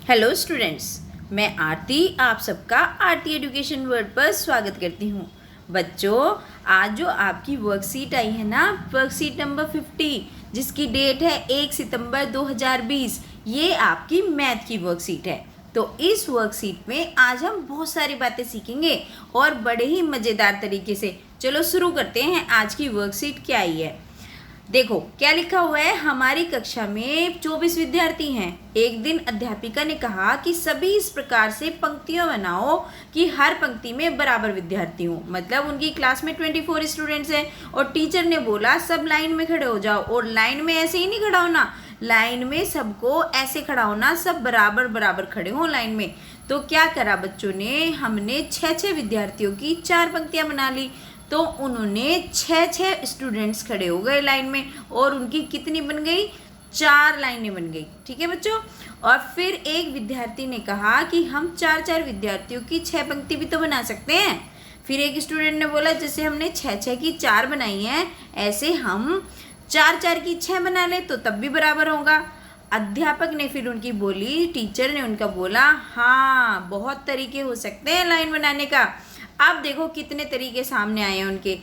Hello students, मैं आरती आप सबका आरती एजुकेशन वर्ल्ड पर स्वागत करती हूँ। बच्चों, आज जो आपकी वर्कशीट आई है ना, वर्कशीट नंबर 50, जिसकी डेट है 1 सितंबर 2020, ये आपकी मैथ की वर्कशीट है। तो इस वर्कशीट में आज हम बहुत सारी बातें सीखेंगे और बड़े ही मज़ेदार तरीके से। चलो शुरू करते हैं। आज की वर्कशीट क्या आई है, देखो क्या लिखा हुआ है। हमारी कक्षा में 24 विद्यार्थी हैं। एक दिन अध्यापिका ने कहा कि सभी इस प्रकार से पंक्तियां बनाओ कि हर पंक्ति में बराबर विद्यार्थी हों। मतलब उनकी क्लास में 24 स्टूडेंट्स हैं और टीचर ने बोला सब लाइन में खड़े हो जाओ। और लाइन में ऐसे ही नहीं खड़ा होना, लाइन में सबको ऐसे खड़ा होना, सब बराबर बराबर खड़े हों लाइन में। तो क्या करा बच्चों ने, हमने 6 विद्यार्थियों की 4 पंक्तियां बना ली। तो उन्होंने 6 स्टूडेंट्स खड़े हो गए लाइन में और उनकी कितनी बन गई, 4 लाइनें बन गई। ठीक है बच्चों। और फिर एक विद्यार्थी ने कहा कि हम 4 विद्यार्थियों की 6 पंक्ति भी तो बना सकते हैं। फिर एक स्टूडेंट ने बोला जैसे हमने 6 की 4 बनाई हैं, ऐसे हम 4 की 6 बना ले तो तब भी बराबर होगा। अध्यापक ने फिर उनकी बोली, टीचर ने उनका बोला हाँ बहुत तरीके हो सकते हैं लाइन बनाने का। अब देखो कितने तरीके सामने आए हैं उनके।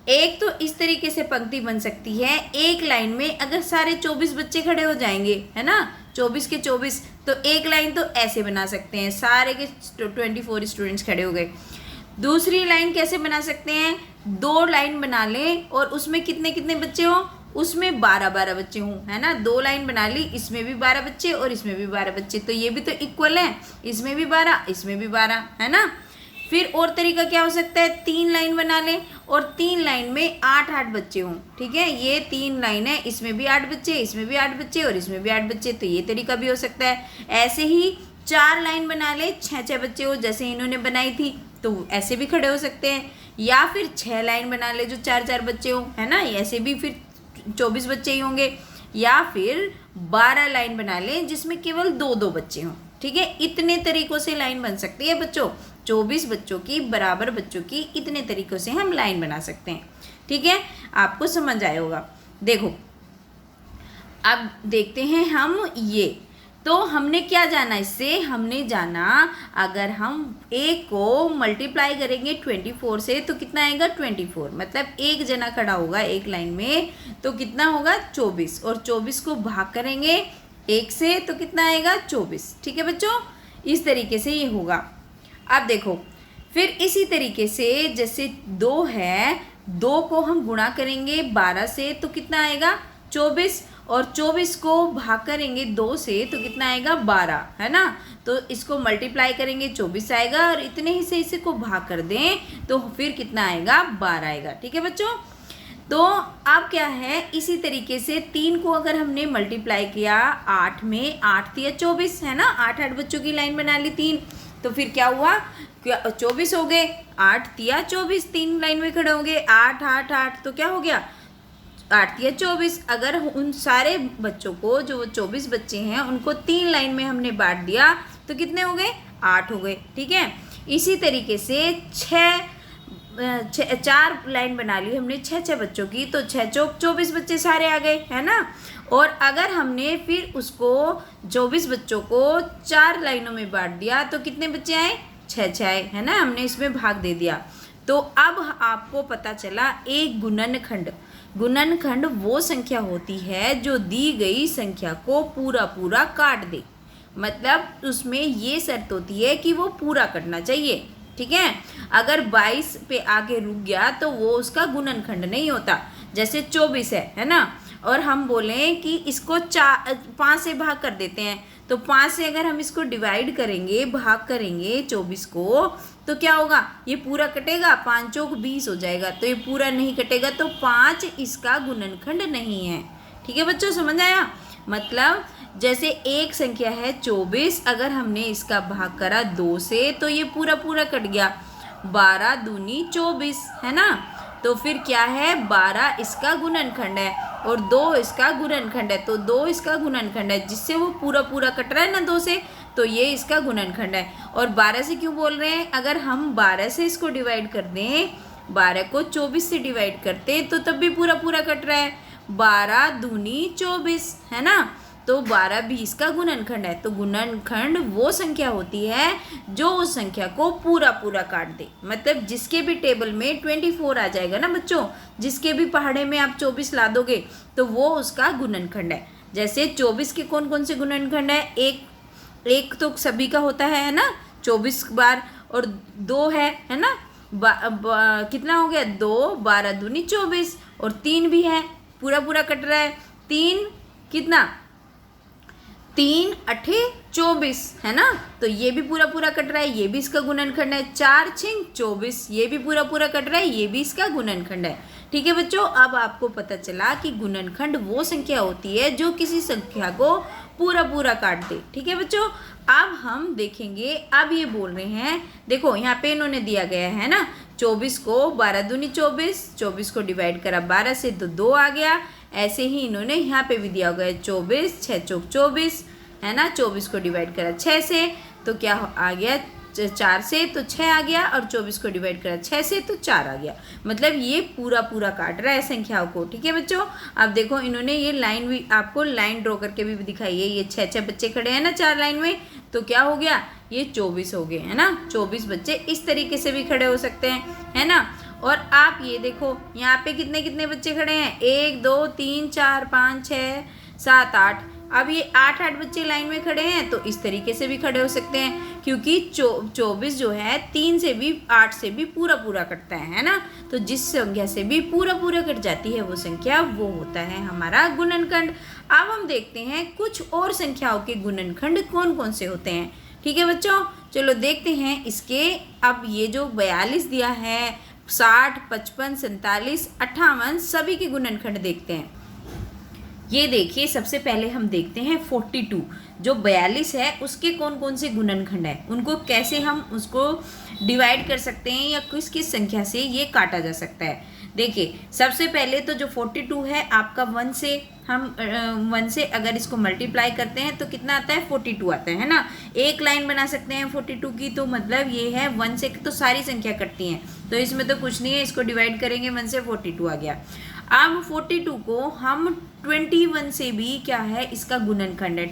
एक तो इस तरीके से पंक्ति बन सकती है, एक लाइन में अगर सारे 24 बच्चे खड़े हो जाएंगे, है ना, 24 के 24, तो एक लाइन तो ऐसे बना सकते हैं, सारे के 24 स्टूडेंट्स खड़े हो गए। दूसरी लाइन कैसे बना सकते हैं, 2 लाइन बना लें और उसमें कितने कितने बच्चे हों, उसमें 12 बच्चे हों, है ना। 2 लाइन बना ली, इसमें भी 12 बच्चे और इसमें भी 12 बच्चे, तो ये भी तो इक्वल है, इसमें भी 12 इसमें भी 12, है ना। फिर और तरीका क्या हो सकता है, 3 लाइन बना लें और 3 लाइन में 8 बच्चे हों। ठीक है, ये 3 लाइन है, इसमें भी 8 बच्चे, इसमें भी 8 बच्चे और इसमें भी 8 बच्चे, तो ये तरीका भी हो सकता है। ऐसे ही 4 लाइन बना ले, 6 बच्चे हो जैसे इन्होंने बनाई थी, तो ऐसे भी खड़े हो सकते हैं। या फिर 6 लाइन बना ले जो 4 बच्चे हों, है ना, ऐसे भी फिर 24 बच्चे ही होंगे। या फिर 12 लाइन बना लें जिसमें केवल 2 बच्चे हों। ठीक है, इतने तरीकों से लाइन बन सकती है बच्चों। 24 बच्चों की बराबर बच्चों की इतने तरीकों से हम लाइन बना सकते हैं। ठीक है, आपको समझ आया होगा। देखो अब देखते हैं हम ये। तो हमने क्या जाना, इससे हमने जाना अगर हम 1 को मल्टीप्लाई करेंगे 24 से तो कितना आएगा 24। मतलब एक जना खड़ा होगा एक लाइन में तो कितना होगा 24, और 24 को भाग करेंगे 1 से तो कितना आएगा 24। ठीक है बच्चों, इस तरीके से ये होगा। अब देखो फिर इसी तरीके से जैसे 2 है, 2 को हम गुणा करेंगे 12 से तो कितना आएगा 24, और 24 को भाग करेंगे 2 से तो कितना आएगा 12, है ना। तो इसको मल्टीप्लाई करेंगे 24 आएगा और इतने ही से इसे को भाग कर दें तो फिर कितना आएगा 12 आएगा। ठीक है बच्चों। तो अब क्या है, इसी तरीके से 3 को अगर हमने मल्टीप्लाई किया 8 में, 8 तिया 24, है ना, 8 बच्चों की लाइन बना ली 3, तो फिर क्या हुआ, 24 हो गए, 8 तिया 24, 3 लाइन में खड़े होंगे, 8 8 8, तो क्या हो गया 8 तिया 24। अगर उन सारे बच्चों को, जो 24 बच्चे हैं, उनको 3 लाइन में हमने बांट दिया तो कितने हो गए 8 हो गए। ठीक है, इसी तरीके से 4 लाइन बना ली हमने 6 बच्चों की, तो 6 चौक 24 बच्चे सारे आ गए, है ना। और अगर हमने फिर उसको 24 बच्चों को 4 लाइनों में बांट दिया तो कितने बच्चे आए 6 आए, है ना, हमने इसमें भाग दे दिया। तो अब आपको पता चला एक गुणनखंड, गुणनखंड वो संख्या होती है जो दी गई संख्या को पूरा पूरा काट दे। मतलब उसमें ये शर्त होती है कि वो पूरा करना चाहिए। ठीक है, अगर 22 पे आके रुक गया तो वो उसका गुणनखंड नहीं होता। जैसे 24 है ना, और हम बोलें कि इसको 5 से भाग कर देते हैं, तो 5 से अगर हम इसको डिवाइड करेंगे, भाग करेंगे 24 को, तो क्या होगा, ये पूरा कटेगा, 5 चौक 20 हो जाएगा, तो ये पूरा नहीं कटेगा, तो 5 इसका गुणनखंड नहीं है। ठीक है बच्चों, समझ आया। मतलब जैसे एक संख्या है 24, अगर हमने इसका भाग करा 2 से तो ये पूरा पूरा कट गया, 12 दूनी 24, है ना। तो फिर क्या है, 12 इसका गुणनखंड है और 2 इसका गुणनखंड है, तो 2 इसका गुणनखंड है, जिससे वो पूरा पूरा कट रहा है ना 2 से, तो ये इसका गुणनखंड है। और 12 से क्यों बोल रहे हैं, अगर हम 12 से इसको डिवाइड कर दें, 12 को 24 से डिवाइड करते तो तब भी पूरा पूरा कट रहा है, 12 दूनी 24, है ना। तो 12 भी इसका गुणनखंड है। तो गुणनखंड वो संख्या होती है जो उस संख्या को पूरा पूरा काट दे। मतलब जिसके भी टेबल में 24 आ जाएगा ना बच्चों, जिसके भी पहाड़े में आप 24 ला दोगे तो वो उसका गुणनखंड है। जैसे 24 के कौन कौन से गुणनखंड है? एक तो सभी का होता है ना 24 बार, और 2 है ना, कितना हो गया 2, 12 दूनी 24, और 3 भी है, पूरा पूरा कट रहा है। 3 कितना, 3 अठे 24 है ना, तो ये भी पूरा पूरा कट रहा है, ये भी इसका गुणनखंड है। 4 छिंग 24, ये भी पूरा पूरा कट रहा है, ये भी इसका गुणनखंड है। ठीक है बच्चों, अब आपको पता चला कि गुणनखंड वो संख्या होती है जो किसी संख्या को पूरा पूरा काट दे। ठीक है बच्चों, अब हम देखेंगे, अब ये बोल रहे हैं, देखो यहाँ पे इन्होंने दिया गया है ना 24 को 12 दूनी 24, 24 को डिवाइड करा 12 से तो 2 आ गया। ऐसे ही इन्होंने यहाँ पे भी दिया गया 24, 6 चौक 24 है ना, 24 को डिवाइड करा 6 से तो क्या आ गया 4 से तो 6 आ गया, और 24 को डिवाइड करा 6 से तो 4 आ गया। मतलब ये पूरा पूरा काट रहा है संख्याओं को। ठीक है बच्चों, अब देखो इन्होंने ये लाइन भी आपको लाइन ड्रॉ करके भी दिखाई है। ये 6 बच्चे खड़े हैं ना 4 लाइन में, तो क्या हो गया ये 24 हो गए है ना। 24 बच्चे इस तरीके से भी खड़े हो सकते हैं है ना। और आप ये देखो यहाँ पे कितने कितने बच्चे खड़े हैं, 1 2 3 4 5 6 7 8। अब ये 8 बच्चे लाइन में खड़े हैं, तो इस तरीके से भी खड़े हो सकते हैं, क्योंकि 24 जो है 3 से भी 8 से भी पूरा पूरा कटता है ना। तो जिस संख्या से भी पूरा पूरा कट जाती है वो संख्या वो होता है हमारा गुणनखंड। अब हम देखते हैं कुछ और संख्याओं के गुणनखंड कौन कौन से होते हैं। ठीक है बच्चों, चलो देखते हैं इसके। अब ये जो 42 दिया है, 60, 55, 47, 58 सभी के गुणनखंड देखते हैं। ये देखिए, सबसे पहले हम देखते हैं 42 जो 42 है उसके कौन कौन से गुणनखंड है, उनको कैसे हम उसको डिवाइड कर सकते हैं या किस किस संख्या से ये काटा जा सकता है। देखिए सबसे पहले तो जो 42 है आपका 1 से, हम 1 से अगर इसको मल्टीप्लाई करते हैं तो कितना आता है 42 आता है ना। एक लाइन बना सकते हैं 42 की, तो मतलब ये है 1 से तो सारी संख्या कटती हैं, तो इसमें तो कुछ नहीं है, इसको डिवाइड करेंगे 1 से 42 आ गया। अब 42 को हम 21 से भी क्या है इसका गुणनखंड है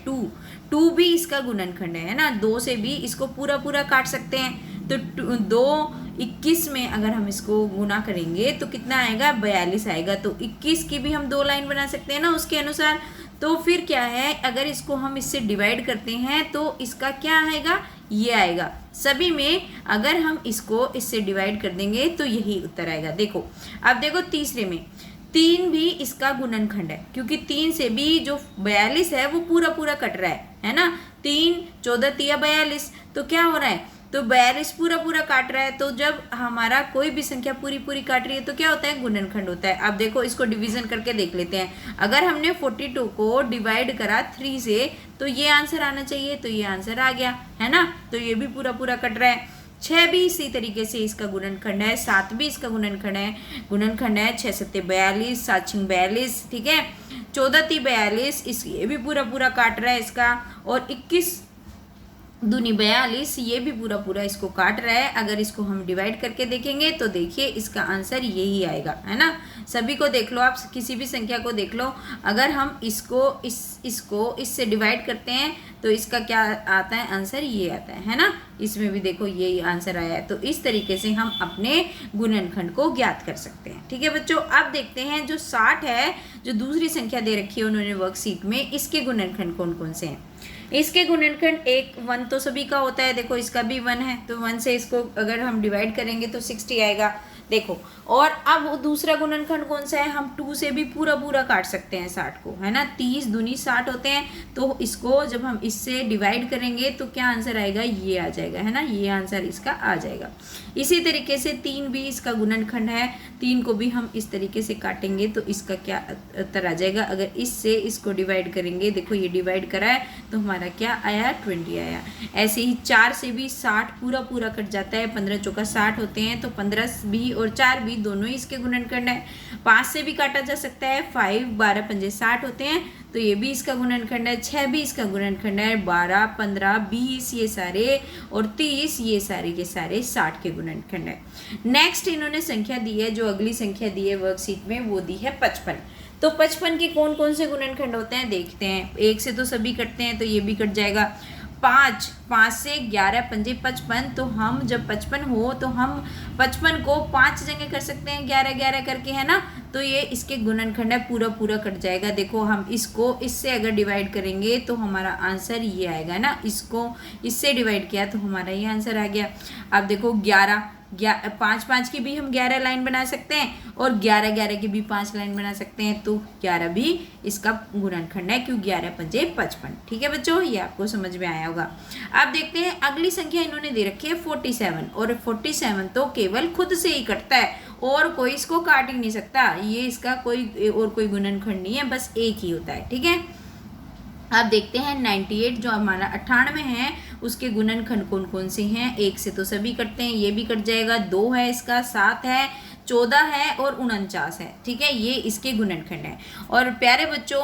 2 भी इसका गुणनखंड है ना। 2 से भी इसको पूरा पूरा काट सकते हैं, तो 2 21 में अगर हम इसको गुना करेंगे तो कितना आएगा 42 आएगा। तो 21 की भी हम 2 लाइन बना सकते हैं ना उसके अनुसार। तो फिर क्या है, अगर इसको हम इससे डिवाइड करते हैं तो इसका क्या आएगा, ये आएगा। सभी में अगर हम इसको इससे डिवाइड कर देंगे तो यही उत्तर आएगा। देखो अब देखो तीसरे में 3 भी इसका गुणनखंड है, क्योंकि 3 से भी जो 42 है वो पूरा पूरा कट रहा है ना। 3 14 3 42, तो क्या हो रहा है, तो 42 पूरा पूरा काट रहा है। तो जब हमारा कोई भी संख्या पूरी पूरी काट रही है तो क्या होता है, गुणनखंड होता है। अब देखो इसको डिवीजन करके देख लेते हैं। अगर हमने 42 को डिवाइड करा 3 से तो ये आंसर आना चाहिए, तो ये आंसर आ गया है ना। तो ये भी पूरा पूरा कट रहा है। 6 भी इसी तरीके से इसका गुणनखंड है, 7 भी इसका गुणनखंड है 6 7 42, 7 6 42, ठीक है। 14 3 42, इस ये भी पूरा पूरा काट रहा है इसका। और 21 दूनी 42, ये भी पूरा पूरा इसको काट रहा है। अगर इसको हम डिवाइड करके देखेंगे तो देखिए इसका आंसर यही आएगा, है ना। सभी को देख लो, आप किसी भी संख्या को देख लो, अगर हम इसको इससे डिवाइड करते हैं तो इसका क्या आता है, आंसर ये आता है ना। इसमें भी देखो यही आंसर आया है। तो इस तरीके से हम अपने गुणनखंड को ज्ञात कर सकते हैं। ठीक है बच्चों, अब देखते हैं जो 60 है, जो दूसरी संख्या दे रखी है उन्होंने वर्कशीट में, इसके गुणनखंड कौन कौन से हैं। इसके गुणनखंड 1 तो सभी का होता है, देखो इसका भी 1 है, तो 1 से इसको अगर हम डिवाइड करेंगे तो 60 आएगा। देखो, और अब दूसरा गुणनखंड कौन सा है, हम 2 से भी पूरा पूरा काट सकते हैं 60 को, है ना। 30 दूनी 60 होते हैं, तो इसको जब हम इससे डिवाइड करेंगे तो क्या आंसर आएगा, ये आ जाएगा, है ना। ये आंसर इसका आ जाएगा। इसी तरीके से 3 भी इसका गुणनखंड है, 3 को भी हम इस तरीके से काटेंगे तो इसका क्या उत्तर आ जाएगा। अगर इससे इसको डिवाइड करेंगे, देखो ये डिवाइड करा है तो हमारा क्या आया, 20 आया। ऐसे ही 4 से भी 60 पूरा पूरा कट जाता है, 15 चौका 60 होते हैं, तो 15 भी और 4 भी दोनों ही इसके गुणनखंड है। 5 से भी काटा जा सकता है, 5 12 पंजे 60 होते हैं, तो ये भी इसका गुणनखंड है। 6 भी इसका गुणनखंड है, 12 15 20 ये सारे, और 30 ये सारे के सारे 60 के गुणनखंड है। नेक्स्ट इन्होंने संख्या दी है, जो अगली संख्या दी है वर्कशीट में वो दी है 55। तो 55 के कौन कौन से गुणनखंड होते हैं देखते हैं। 1 से तो सभी कटते हैं तो ये भी कट जाएगा। 5 से 11 पंजे 55, तो हम जब 55 हो तो हम 55 को 5 जगह कर सकते हैं 11 11 करके, है ना। तो ये इसके गुणनखंड है, पूरा पूरा कट जाएगा। देखो हम इसको इससे अगर डिवाइड करेंगे तो हमारा आंसर ये आएगा ना, इसको इससे डिवाइड किया तो हमारा ये आंसर आ गया। अब देखो 5 की भी हम 11 लाइन बना सकते हैं और 11 की भी 5 लाइन बना सकते हैं, तो 11 भी इसका गुणनखंड है, क्यों 11 पंजे 55। ठीक है बच्चों, ये आपको समझ में आया होगा। अब देखते हैं अगली संख्या इन्होंने दे रखी है 47, और 47 तो केवल खुद से ही कटता है और कोई इसको काट ही नहीं सकता, ये इसका कोई गुणनखंड नहीं है, बस एक ही होता है। ठीक है, अब देखते हैं 98 जो हमारा 98 है उसके गुणनखंड कौन कौन से हैं। 1 से तो सभी कटते हैं, ये भी कट जाएगा। 2 है इसका, 7 है, 14 है और 49 है। ठीक है, ये इसके गुणनखंड हैं। और प्यारे बच्चों,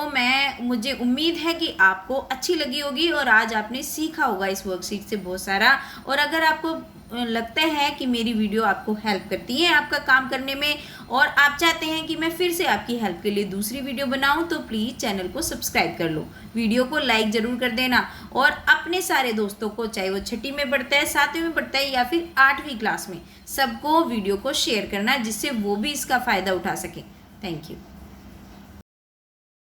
मुझे उम्मीद है कि आपको अच्छी लगी होगी और आज आपने सीखा होगा इस वर्कशीट से बहुत सारा। और अगर आपको लगता है कि मेरी वीडियो आपको हेल्प करती है आपका काम करने में, और आप चाहते हैं कि मैं फिर से आपकी हेल्प के लिए दूसरी वीडियो बनाऊं, तो प्लीज़ चैनल को सब्सक्राइब कर लो, वीडियो को लाइक ज़रूर कर देना, और अपने सारे दोस्तों को, चाहे वो 6ठी में पढ़ता है, 7वीं में पढ़ता है या फिर 8वीं क्लास में, सबको वीडियो को शेयर करना जिससे वो भी इसका फ़ायदा उठा सकें। Thank you.